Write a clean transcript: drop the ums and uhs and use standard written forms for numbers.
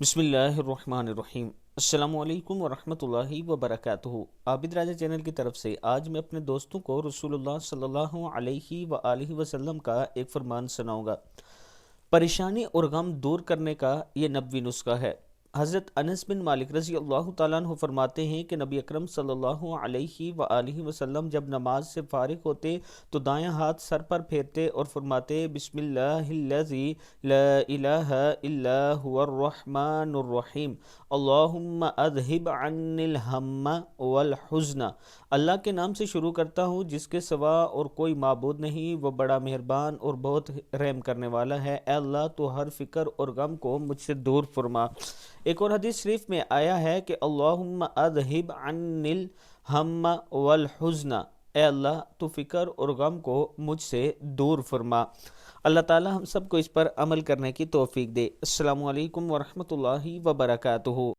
بسم اللہ الرحمن الرحیم۔ السلام علیکم ورحمۃ اللہ وبرکاتہ۔ عابد راجہ چینل کی طرف سے آج میں اپنے دوستوں کو رسول اللہ صلی اللہ علیہ وآلہ وسلم کا ایک فرمان سناؤں گا۔ پریشانی اور غم دور کرنے کا یہ نبوی نسخہ ہے۔ حضرت انس بن مالک رضی اللہ تعالیٰ عنہ فرماتے ہیں کہ نبی اکرم صلی اللہ علیہ وآلہ وسلم جب نماز سے فارغ ہوتے تو دایاں ہاتھ سر پر پھیرتے اور فرماتے بسم اللہ الذی لا الہ الا هو الرحمن الرحیم اللہم اذہب عنی الہم والحزن۔ اللہ کے نام سے شروع کرتا ہوں جس کے سوا اور کوئی معبود نہیں، وہ بڑا مہربان اور بہت رحم کرنے والا ہے۔ اے اللہ تو ہر فکر اور غم کو مجھ سے دور فرما۔ ایک اور حدیث شریف میں آیا ہے کہ اللہم اذہب عنی الہم والحزن، اے اللہ تو فکر اور غم کو مجھ سے دور فرما۔ اللہ تعالی ہم سب کو اس پر عمل کرنے کی توفیق دے۔ السلام علیکم ورحمۃ اللہ وبرکاتہ۔